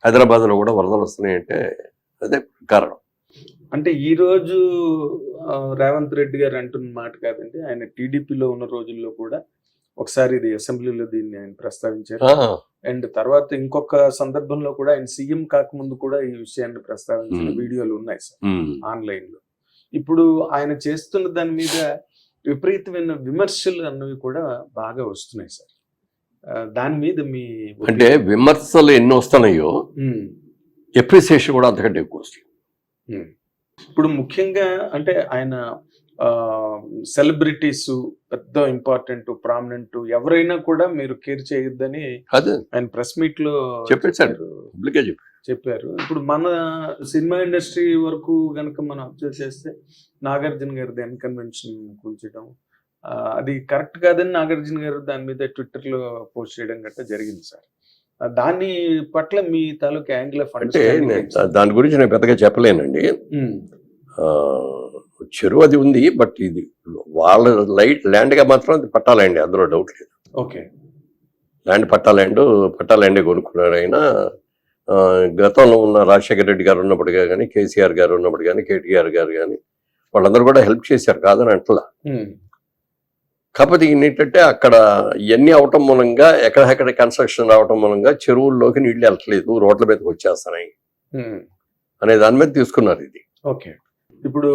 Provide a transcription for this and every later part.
హైదరాబాద్లో కూడా వరదలు వస్తున్నాయంటే అదే కారణం. అంటే ఈ రోజు రేవంత్ రెడ్డి గారు అంటున్న మాట కాదండి, ఆయన టీడీపీలో ఉన్న రోజుల్లో కూడా ఒకసారి ఇది అసెంబ్లీలో దీన్ని ఆయన ప్రస్తావించారు. అండ్ తర్వాత ఇంకొక సందర్భంలో కూడా ఆయన సీఎం కాకముందు కూడా ఈ విషయాన్ని ప్రస్తావించిన వీడియోలు ఉన్నాయి సార్ ఆన్లైన్ లో. ఇప్పుడు ఆయన చేస్తున్న దాని మీద విపరీతమైన విమర్శలు అన్నవి కూడా బాగా వస్తున్నాయి సార్. దాని మీద మీ అంటే విమర్శలు ఎన్ని వస్తున్నాయో ఎప్రిసియేషన్ కూడా అంతకంటే ఎక్కువ వస్తుంది. ఇప్పుడు ముఖ్యంగా అంటే ఆయన సెలబ్రిటీస్ పెద్ద ఇంపార్టెంట్ ప్రామినెంట్ ఎవరైనా కూడా మీరు కేర్ చేయొద్దని ఆయన ప్రెస్ మీట్ లో చెప్పారు. ఇప్పుడు మన సినిమా ఇండస్ట్రీ వరకు గనక మనం అబ్జర్వ్ చేస్తే నాగార్జున గారి దెన్ కన్వెన్షన్ కూల్చడం అది కరెక్ట్ కాదని నాగార్జున గారు దాని మీద ట్విట్టర్ లో పోస్ట్ చేయడం గట్రా జరిగింది సార్. దాని పట్ల మీ తాలూకా యాంగిల్ ఆఫ్ అంటే దాని గురించి నేను పెద్దగా చెప్పలేనండి. చెరువు అది ఉంది, బట్ ఇది వాళ్ళ ల్యాండ్ గా మాత్రం అది పట్టా ల్యాండ్, అందులో డౌట్ లేదు. ఓకే, ల్యాండ్ పట్టా ల్యాండే కొనుక్కున్నారు. అయినా గతంలో ఉన్న రాజశేఖర రెడ్డి గారు ఉన్నప్పుడు కానీ, కేసీఆర్ గారు ఉన్నప్పుడు కానీ, కేటీఆర్ గారు కానీ వాళ్ళందరూ కూడా హెల్ప్ చేశారు కాదని అంటలా. కాకపోతే ఏంటంటే అక్కడ ఇవన్నీ అవటం మూలంగా ఎక్కడెక్కడ కన్స్ట్రక్షన్ రావటం మూలంగా చెరువుల్లోకి నీళ్లు వెళ్ళట్లేదు, రోడ్ల మీదకి వచ్చేస్తున్నాయి అనే దాని మీద తీసుకున్నారు ఇది. ఓకే, ఇప్పుడు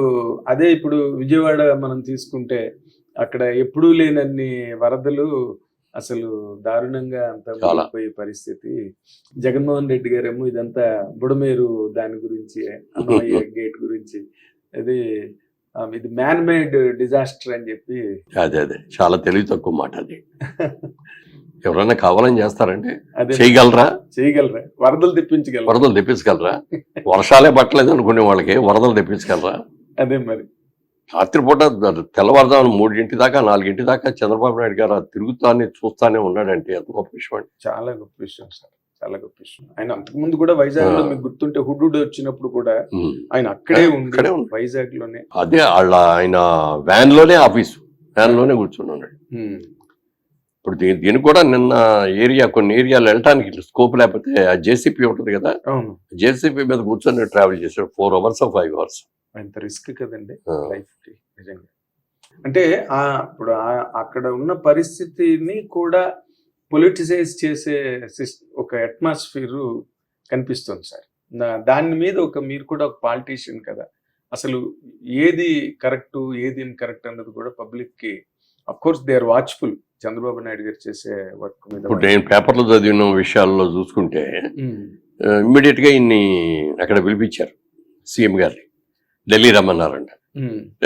అదే ఇప్పుడు విజయవాడ మనం తీసుకుంటే అక్కడ ఎప్పుడూ లేనన్ని వరదలు, అసలు దారుణంగా అంతా పోయే పరిస్థితి. జగన్మోహన్ రెడ్డి గారేమో ఇదంతా బుడమేరు దాని గురించి, అన్నమయ్య గేట్ గురించి, ఇది మ్యాన్ మేడ్ డిజాస్టర్ అని చెప్పి. అదే చాలా తెలివి తక్కువ మాట అది. ఎవరైనా కావాలని చేస్తారంటే చేయగలరా? వరదలు తెప్పించగలరా? వర్షాలే పట్టలేదు అనుకునే వాళ్ళకి వరదలు తెప్పించగలరా? అదే మరి రాత్రిపూట తెల్లవారుజామున 3 దాకా 4 దాకా చంద్రబాబు నాయుడు గారు తిరుగుతానే చూస్తానే ఉన్నాడంటే ఎంత గొప్ప విషయం అండి. చాలా గొప్ప విషయం సార్, చాలా గొప్ప విషయం. ఆయన అంతకుముందు కూడా వైజాగ్ లో మీకు గుర్తుంటే హుడ్హుడ్ వచ్చినప్పుడు కూడా ఆయన అక్కడే వైజాగ్ లోనే, అదే ఆయన వ్యాన్ లోనే కూర్చున్నాడు. ఇప్పుడు దీనికి కూడా నిన్న కొన్ని ఏరియాలు వెళ్ళటానికి స్కోప్ లేకపోతే ఆ జేసీపీ ఉంటుంది కదా, జేసీపీ మీద కూర్చొని ట్రావెల్ చేశాడు 4 hours 5 hours. అంత రిస్క్ కదండి లైఫ్ కి నిజంగా. అంటే ఇప్పుడు అక్కడ ఉన్న పరిస్థితిని కూడా పొలిటిసైజ్ చేసే ఒక అట్మాస్ఫియర్ కనిపిస్తుంది సార్. దాని మీద మీరు కూడా ఒక పాలిటీషియన్ కదా, అసలు ఏది కరెక్ట్ ఏది ఇన్కరెక్ట్ అన్నది కూడా పబ్లిక్ కి of course they are watchful Chandrababu Naidu garu చేసే వర్క్ మీద. ఇప్పుడు నేను పేపర్లో చదివిన విషయాల్లో చూసుకుంటే ఇమ్మీడియట్ గా ఇన్ని అక్కడ పిలిపించారు సీఎం గారిని, ఢిల్లీ రమ్మన్నారంట.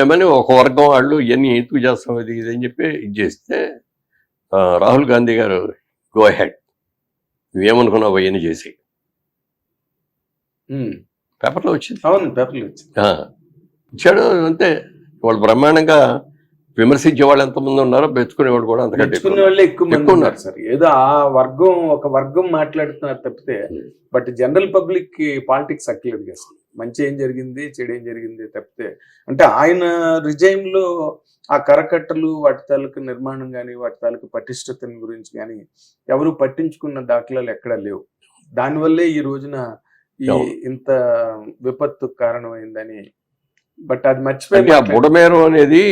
ఏమని ఒక వర్గం వాళ్ళు ఇవన్నీ ఎందుకు చేస్తాం ఇది అని చెప్పి ఇది చేస్తే రాహుల్ గాంధీ గారు గో హెడ్, నువ్వేమనుకున్నావు అవన్నీ చేసి పేపర్లో వచ్చింది. అవును, పేపర్లో వచ్చింది, ఇచ్చాడు అంతే. వాళ్ళు బ్రహ్మాండంగా విమర్శించే వాళ్ళు ఎంతమంది ఉన్నారో మెచ్చుకునేవాళ్ళు కూడా అంతకంటే వాళ్ళే ఎక్కువ మంది ఉన్నారు సార్. ఏదో ఒక వర్గం మాట్లాడుతున్నారు తప్పితే, బట్ జనరల్ పబ్లిక్ కి పాలిటిక్స్ అక్కలేదు కదా, మంచి ఏం జరిగింది చెడు ఏం జరిగింది తప్పితే. అంటే ఆయన రిజైమ్ లో ఆ కరకట్టలు వాటి తాలూకు నిర్మాణం కానీ వాటి తాలూకు పటిష్టత గురించి కానీ ఎవరు పట్టించుకున్న దాఖలాలు ఎక్కడా లేవు. దానివల్లే ఈ రోజున ఇంత విపత్తు కారణమైందని. బట్ అది మర్చిపోయి, ఆ బుడమేరు అనేది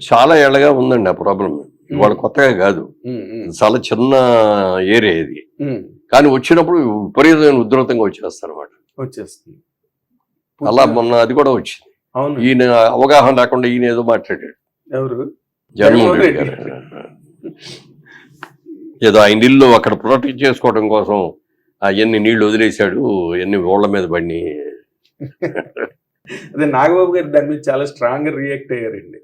చాలా ఏళ్ళగా ఉందండి ఆ ప్రాబ్లం. ఇవాళ కొత్తగా కాదు, చాలా చిన్న ఏరియా ఇది. కానీ వచ్చినప్పుడు విపరీతమైన ఉధృతంగా వచ్చేస్తుంది. అలా మొన్న అది కూడా వచ్చింది. ఈయన అవగాహన రాకుండా ఈయన ఏదో మాట్లాడాడు. ఎవరు? జగన్మోహన్ రెడ్డి గారు ఏదో ఆయన ఇల్లు అక్కడ ప్రొటెక్ట్ చేసుకోవడం కోసం అవన్నీ నీళ్లు వదిలేశాడు, ఎన్ని ఓళ్ల మీద పడి. అదే నాగబాబు గారు దాని మీద చాలా స్ట్రాంగ్ గా రియాక్ట్ అయ్యారండి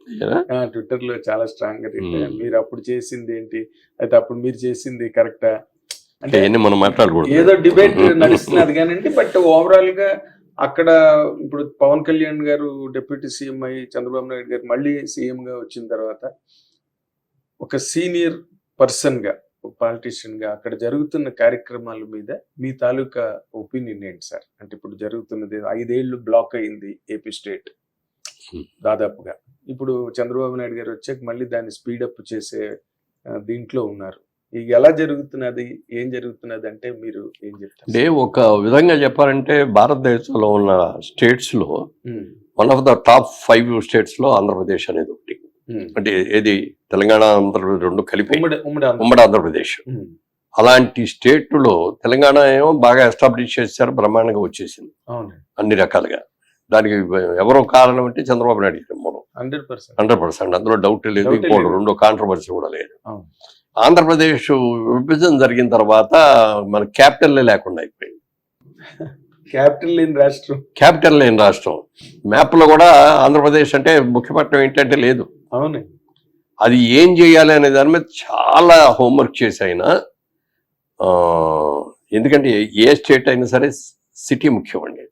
ట్విట్టర్ లో, చాలా స్ట్రాంగ్ గా రియాక్ట్ అయ్యారు. మీరు అప్పుడు చేసింది ఏంటి, అయితే అప్పుడు మీరు చేసింది కరెక్టా అంటే మనం మాట్లాడకూడదు, ఏదో డిబేట్ నడుస్తున్నది కానండి. బట్ ఓవరాల్ గా అక్కడ ఇప్పుడు పవన్ కళ్యాణ్ గారు డిప్యూటీ సీఎం అయ్యి చంద్రబాబు నాయుడు గారు మళ్ళీ సీఎం గా వచ్చిన తర్వాత ఒక సీనియర్ పర్సన్ గా, ఒక పాలిటీషియన్ గా అక్కడ జరుగుతున్న కార్యక్రమాల మీద మీ తాలూకా ఒపీనియన్ ఏంటి సార్? అంటే ఇప్పుడు జరుగుతున్నది 5 ఏళ్ళు బ్లాక్ అయింది ఏపీ స్టేట్ దాదాపుగా. ఇప్పుడు చంద్రబాబు నాయుడు గారు వచ్చాక మళ్ళీ దాన్ని స్పీడప్ చేసే దీంట్లో ఉన్నారు. ఇది ఎలా జరుగుతున్నది, ఏం జరుగుతున్నది అంటే మీరు ఏం చెప్తారు? అంటే ఒక విధంగా చెప్పాలంటే భారతదేశంలో ఉన్న స్టేట్స్లో ఉమ్, వన్ ఆఫ్ ద టాప్ 5 స్టేట్స్లో ఆంధ్రప్రదేశ్ అనేది ఒకటి. ఉమ్. అంటే ఏది తెలంగాణ ఆంధ్రప్రదేశ్ రెండు కలిపి ఉమ్మడి ఉమ్మడి ఆంధ్రప్రదేశ్. ఉమ్, అలాంటి స్టేట్లో తెలంగాణ ఏమో బాగా ఎస్టాబ్లిష్ చేశారు, బ్రహ్మాండంగా వచ్చేసింది అవునండి. అన్ని రకాలుగా. దానికి ఎవరో కారణం అంటే చంద్రబాబు నాయుడు గారు మనం 100%. 100%, అందులో డౌట్ లేదు. Doubt ఇంకోటి లేదు. రెండో కాంట్రవర్సీ కూడా లేదు. అవును. ఆంధ్రప్రదేశ్ విభజన జరిగిన తర్వాత మన క్యాపిటల్ లేకుండా అయిపోయింది. క్యాపిటల్ లేని రాష్ట్రం. క్యాపిటల్ లేని రాష్ట్రం. మ్యాప్లో కూడా ఆంధ్రప్రదేశ్ అంటే ముఖ్యపట్నం ఏంటంటే లేదు. అవును. అది ఏం చేయాలి అనే దాని మీద చాలా హోంవర్క్ చేసి అయినా, ఎందుకంటే ఏ స్టేట్ అయినా సరే సిటీ ముఖ్యం అండి.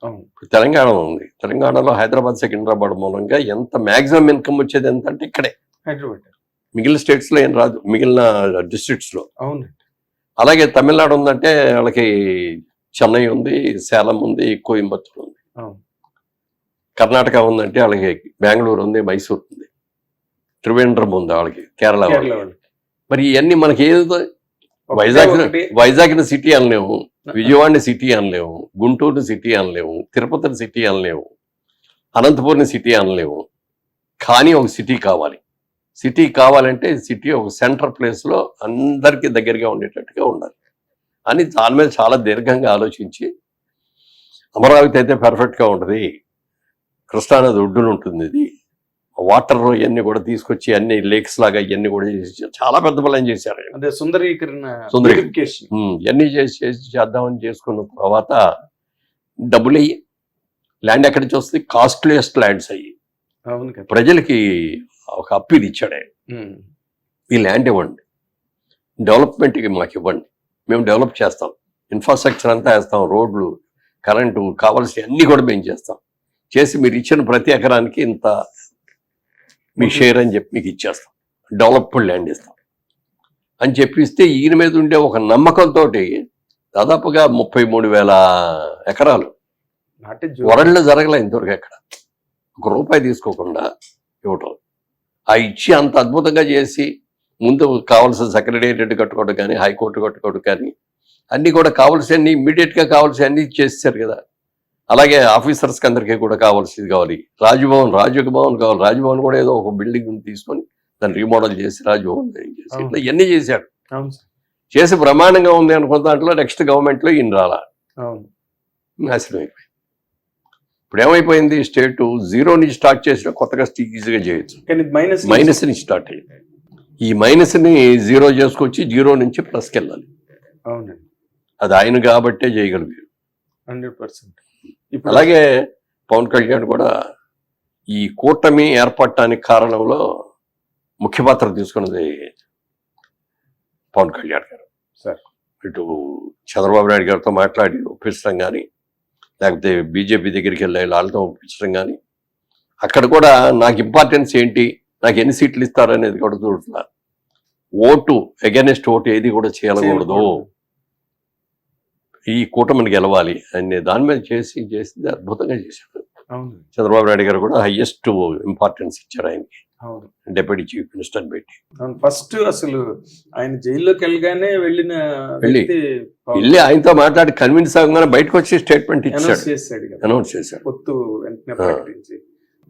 అవును. ఇప్పుడు తెలంగాణ ఉంది, తెలంగాణలో హైదరాబాద్ సికింద్రాబాద్ మూలంగా ఎంత మ్యాక్సిమం ఇన్కమ్ వచ్చేది ఎంత అంటే ఇక్కడే. హైదరాబాద్. మిగిలిన స్టేట్స్లో ఏం రాదు, మిగిలిన డిస్ట్రిక్ట్స్లో. అవును. అలాగే తమిళనాడు ఉందంటే వాళ్ళకి చెన్నై ఉంది, సేలం ఉంది, కోయంబత్తూరు ఉంది. అవును. కర్ణాటక ఉందంటే వాళ్ళకి బెంగళూరు ఉంది, మైసూర్ ఉంది, త్రివేంద్రం ఉంది వాళ్ళకి, కేరళ కేరళ వాళ్ళకి. వాళ్ళు. మరి ఇవన్నీ మనకి ఏదో ఒకటి. వైజాగ్ని సిటీ అనలేము, విజయవాడని సిటీ అనలేము, గుంటూరుని సిటీ అనలేము, తిరుపతిని సిటీ అనలేము, అనంతపూర్ని సిటీ అనలేము. కానీ ఒక సిటీ కావాలి. సిటీ కావాలంటే సిటీ ఒక సెంటర్ ప్లేస్లో అందరికీ దగ్గరగా ఉండేటట్టుగా ఉండాలి అని దాని మీద చాలా దీర్ఘంగా ఆలోచించి, అమరావతి అయితే పర్ఫెక్ట్గా ఉంటుంది, కృష్ణానది ఒడ్డున ఉంటుంది, ఇది వాటర్ ఇవన్నీ కూడా తీసుకొచ్చి అన్ని లేక్స్ లాగా ఇవన్నీ కూడా చేసి చాలా పెద్ద ప్లాన్ చేశారు. అదే సుందరీకరణ, సుందరీకరణ. beautification. ఇవన్నీ చేద్దామని చేసుకున్న తర్వాత డబ్బులు అయ్యి ల్యాండ్ ఎక్కడి నుంచి వస్తుంది, కాస్ట్లీయెస్ట్ ల్యాండ్స్ అయ్యి అవును కదా. ప్రజలకి ఒక అప్పీల్ ఇచ్చాడు ఆయన. ఉమ్, ఈ ల్యాండ్ ఇవ్వండి, డెవలప్మెంట్కి మాకు ఇవ్వండి, మేము డెవలప్ చేస్తాం, ఇన్ఫ్రాస్ట్రక్చర్ అంతా వేస్తాం, రోడ్లు, కరెంటు కావాల్సిన అన్నీ కూడా మేము చేస్తాం, చేసి మీరు ఇచ్చిన ప్రతి ఎకరానికి ఇంత మీ షేర్ అని చెప్పి మీకు ఇచ్చేస్తాం, డెవలప్డ్ ల్యాండ్ ఇస్తాం అని చెప్పిస్తే ఈయన మీద ఉండే ఒక నమ్మకంతో దాదాపుగా 33,000 ఎకరాలు నాటే వరల్డ్లో జరగలే ఇంతవరకు ఎక్కడ ₹1 తీసుకోకుండా ఇవ్వటం. ఆ ఇచ్చి అంత అద్భుతంగా చేసి ముందు కావాల్సిన సెక్రటేరియట్ కట్టుకోవడం కానీ, హైకోర్టు కట్టుకోవడం కానీ అన్నీ కూడా కావాల్సినవి ఇమ్మీడియట్గా కావాల్సి అన్నీ చేస్తారు కదా. అలాగే ఆఫీసర్స్కి అందరికీ కూడా కావాల్సింది కావాలి, రాజ్భవన్ కావాలి, రాజ్భవన్ కూడా ఏదో ఒక బిల్డింగ్ తీసుకొని దాన్ని రీమోడల్ చేసి రాజ్భవన్ చేసి ఇట్లా ఇవన్నీ చేశాడు. అవును సార్. చేసి బ్రహ్మాండంగా ఉంది అనుకున్న దాంట్లో నెక్స్ట్ గవర్నమెంట్లో ఈయన రాలా, అవును. నాశనం అయిపోయింది. ఇప్పుడు ఏమైపోయింది, స్టేట్ జీరో నుంచి స్టార్ట్ చేసినా కొత్తగా ఈజీగా చేయొచ్చు, కానీ మైనస్ నుంచి స్టార్ట్ అయ్యింది. ఈ మైనస్ని జీరో చేసుకొచ్చి జీరో నుంచి ప్లస్కి వెళ్ళాలి. అవునండి. అది ఆయన కాబట్టే చేయగలిగారు. 100%. ఇప్పుడు అలాగే పవన్ కళ్యాణ్ కూడా ఈ కూటమి ఏర్పడటానికి కారణంలో ముఖ్య పాత్ర తీసుకున్నది పవన్ కళ్యాణ్ గారు. సార్. ఇటు చంద్రబాబు నాయుడు గారితో మాట్లాడి ఒప్పించడం కానీ, లేకపోతే బీజేపీ దగ్గరికి వెళ్ళి వాళ్ళతో ఒప్పించడం కానీ, అక్కడ కూడా నాకు ఇంపార్టెన్స్ ఏంటి, నాకు ఎన్ని సీట్లు ఇస్తారు అనేది కూడా చూడుతున్నారు. ఓటు అగైనెస్ట్ ఓటు ఏది కూడా చేయకూడదు, ఈ కూటమిని గెలవాలి అనే దాని మీద చేసి అద్భుతంగా చేశాడు. అవును. చంద్రబాబు నాయుడు గారు కూడా హైయెస్ట్ ఇంపార్టెన్స్ ఇచ్చారు ఆయనకి, అవును. డిప్యూటీ చీఫ్ మినిస్టర్ పెట్టి. అవును. ఫస్ట్ అసలు ఆయన జైల్లోకి వెళ్ళగానే వెళ్ళిన వ్యక్తి వెళ్ళి ఆయనతో మాట్లాడి కన్విన్స్ అవ్వగానే బయటకు వచ్చి స్టేట్మెంట్ అనౌన్స్ ఇచ్చాడు, చేశాడు కదా. అనౌన్స్ చేశాడు. పొత్తు వెంటనే ప్రకటించి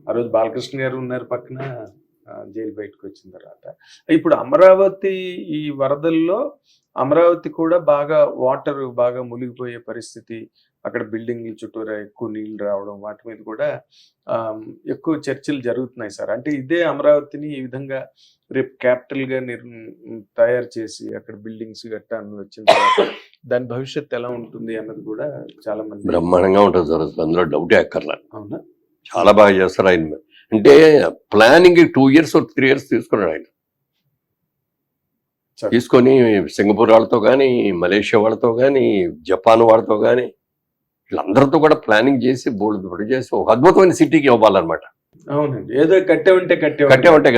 ఆ రోజు బాలకృష్ణ గారు ఉన్నారు పక్కన, జైలు బయటకు వచ్చిన తర్వాత. ఇప్పుడు అమరావతి ఈ వరదల్లో అమరావతి కూడా వాటర్ బాగా మునిగిపోయే పరిస్థితి, అక్కడ బిల్డింగ్ల చుట్టూరా ఎక్కువ నీళ్లు రావడం, వాటి మీద కూడా ఎక్కువ చర్చలు జరుగుతున్నాయి సార్. అంటే ఇదే అమరావతిని ఈ విధంగా రేపు క్యాపిటల్ గా తయారు చేసి అక్కడ బిల్డింగ్స్ గట్టా వచ్చిన తర్వాత దాని భవిష్యత్తు ఎలా ఉంటుంది అన్నది కూడా చాలా మంది. బ్రహ్మాండంగా ఉంటుంది సార్, అందులో డౌటే అక్కర్లా. అవునా? చాలా బాగా చేస్తారు ఆయన. అంటే ప్లానింగ్ 2 years or 3 years తీసుకున్నాడు ఆయన. తీసుకొని సింగపూర్ వాళ్ళతో కానీ, మలేషియా వాళ్ళతో కానీ, జపాన్ వాళ్ళతో కానీ వీళ్ళందరితో కూడా ప్లానింగ్ చేసి బోల్డ్ చేసి ఒక అద్భుతమైన సిటీకి ఇవ్వాలన్నమాట. అవునండి. ఏదో కట్టామంటే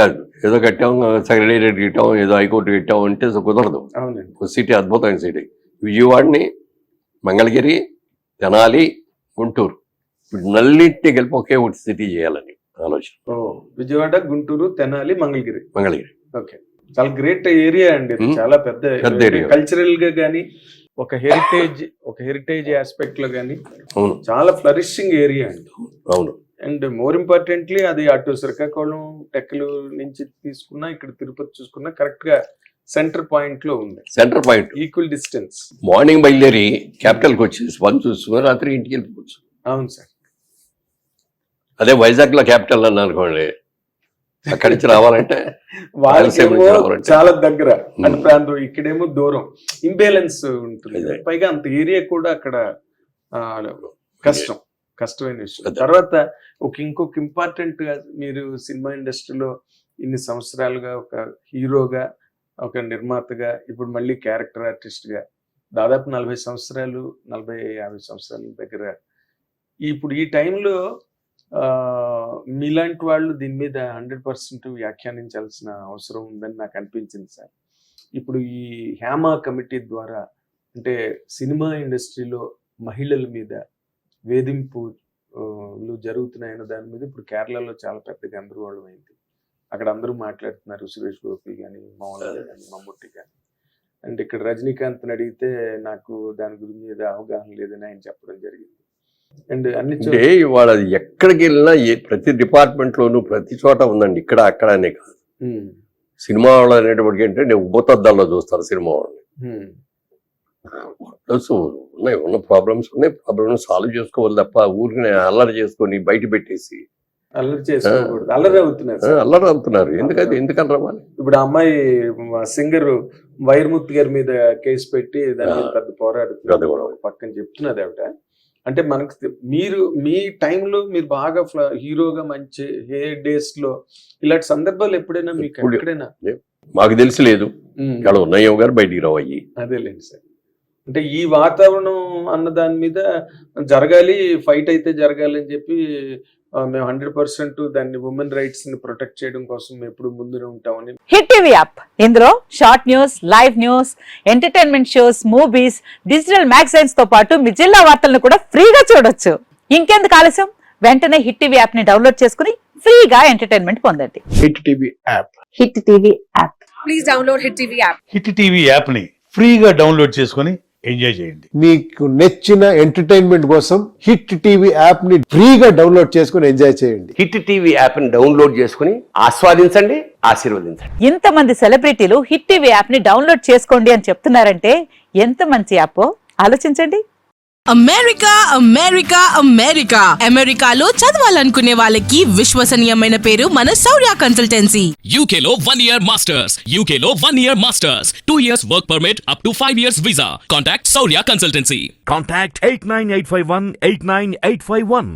కాదు, ఏదో కట్టాం, సెక్రటేరియట్ కట్టాం, ఏదో హైకోర్టు కట్టాం అంటే కుదరదు. అవునండి. ఒక సిటీ అద్భుతమైన సిటీ. విజయవాడని, మంగళగిరి, తెనాలి, గుంటూరు నల్లింటిని కలిపి ఒకే ఒకటి సిటీ చేయాలని ఆలోచన. విజయవాడ, గుంటూరు, తెనాలి, మంగళగిరి. మంగళగిరి. ఓకే. చాలా గ్రేట్ ఏరియా అండి ఇది. చాలా పెద్ద పెద్ద area. కల్చరల్ గా గానీ ఒక హెరిటేజ్ ఆస్పెక్ట్ లో గానీ అవును చాలా ఫ్లరిషింగ్ ఏరియా అండి. అవును అండ్ మోర్ ఇంపార్టెంట్లీ అది అటు శ్రీకాకుళం టెక్కలు నుంచి తీసుకున్నా ఇక్కడ తిరుపతి చూసుకున్నా కరెక్ట్ గా సెంటర్ పాయింట్ లో ఉంది, centre point. Equal distance. Morning బయలుదేరి క్యాపిటల్కి వచ్చేసి పని చూసుకుని రాత్రి ఇంటికి వెళ్ళిపోవచ్చు. అవును సార్. అదే వైజాగ్ లో క్యాపిటల్ అన్నారు అనుకోండి, అక్కడి నుంచి రావాలంటే వాళ్ళకేమో నుంచి రావాలంటే. చాలా దగ్గర అటు ప్రాంతం, ఇక్కడేమో దూరం, ఇంబ్యాలెన్స్ ఉంటుంది. అదే. పైగా అంత ఏరియా కూడా అక్కడ ఆ, కష్టమైన విషయం. అదే. తర్వాత ఇంకొక ఇంపార్టెంట్ గా మీరు సినిమా ఇండస్ట్రీలో ఇన్ని సంవత్సరాలుగా ఒక హీరోగా, ఒక నిర్మాతగా, ఇప్పుడు మళ్ళీ క్యారెక్టర్ ఆర్టిస్ట్ గా దాదాపు 40 సంవత్సరాలు 40-50 సంవత్సరాల దగ్గర, ఇప్పుడు ఈ టైంలో మీలాంటి వాళ్ళు దీని మీద 100% వ్యాఖ్యానించాల్సిన అవసరం ఉందని నాకు అనిపించింది సార్. ఇప్పుడు ఈ హ్యామా కమిటీ ద్వారా అంటే సినిమా ఇండస్ట్రీలో మహిళల మీద వేధింపులు జరుగుతున్నాయన్న దాని మీద ఇప్పుడు కేరళలో చాలా పెద్ద గందరగోళం అయింది. అక్కడ అందరూ మాట్లాడుతున్నారు, సురేష్ గోపి కానీ, మౌన కానీ, మమ్ముట్టి కానీ. అండ్ ఇక్కడ రజనీకాంత్ అడిగితే నాకు దాని గురించి ఏదో అవగాహన లేదని ఆయన చెప్పడం జరిగింది. అండ్ అన్ని అంటే ఇవాళ అది ఎక్కడికి వెళ్ళినా ప్రతి డిపార్ట్మెంట్ లోను ప్రతి చోట ఉందండి, ఇక్కడ అక్కడ అనే కాదు. సినిమా వాళ్ళు అనేటప్పటికి ఏంటంటే ఉబ్బతద్దాల్లో చూస్తారు సినిమా వాళ్ళని. ఉన్నాయి ఉన్న ప్రాబ్లమ్స్ ఉన్నాయి, ప్రాబ్లమ్స్ సాల్వ్ చేసుకోవాలి తప్ప ఊరికి అల్లరి చేసుకొని బయట పెట్టేసి అల్లరి చేసుకోకూడదు. అల్లరి అవుతున్నారు, అల్లరి అవుతున్నారు. ఎందుకని రావాలి? ఇప్పుడు ఆ అమ్మాయి సింగర్ వైరముత్ గారి మీద కేసు పెట్టి దాని మీద పెద్ద పోరాడుతున్నారు పక్కన చెప్తున్నది ఆవిడ. అంటే మనకు మీరు మీ టైంలో మీరు బాగా హీరోగా మంచి డేస్ లో ఇలాంటి సందర్భాలు ఎప్పుడైనా మీకు ఎక్కడైనా? మాకు తెలిసి లేదు, ఇక్కడ ఉన్నాయో గారు బయటికి రావయ్యి. అదేలేండి సార్. అంటే ఈ వాతావరణం అన్న దాని మీద జరగాలి, ఫైట్ అయితే జరగాలి అని చెప్పి మేము 100% దాన్ని ఉమెన్ రైట్స్ ని ప్రొటెక్ట్ చేయడం కోసం మేము ఎప్పుడు ముందునే ఉంటామని. హిట్ టీవీ యాప్ ఇందులో short news, live news, entertainment shows, movies, digital magazines తో పాటు మీ జిల్లా వార్తలను కూడా ఫ్రీగా చూడొచ్చు. ఇంకెందుకు ఆలస్యం, వెంటనే హిట్ టీవీ యాప్ ని డౌన్లోడ్ చేసుకుని ఫ్రీగా ఎంటర్టైన్మెంట్ పొందండి. Hit TV app. Hit TV app. Please download Hit TV app. Hit TV app ని ఫ్రీగా డౌన్లోడ్ చేసుకొని ఎంజాయ్ చేయండి. మీకు నచ్చిన ఎంటర్టైన్మెంట్ కోసం హిట్ టీవీ యాప్ ని ఫ్రీగా డౌన్లోడ్ చేసుకుని ఎంజాయ్ చేయండి. హిట్ టీవీ యాప్ ని డౌన్లోడ్ చేసుకుని ఆస్వాదించండి, ఆశీర్వదించండి. ఇంతమంది సెలబ్రిటీలు హిట్ టీవీ యాప్ ని డౌన్లోడ్ చేసుకోండి అని చెప్తున్నారంటే ఎంత మంచి యాప్ ఆలోచించండి. అమెరికా అమెరికాలో చదవాలనుకునే వాళ్ళకి విశ్వసనీయమైన పేరు మన శౌర్య కన్సల్టెన్సీ. UK లో 1 year masters. UK లో 1 year masters. 2 years work permit up to 5 years visa. Contact Saurya Consultancy. Contact 89851 89851.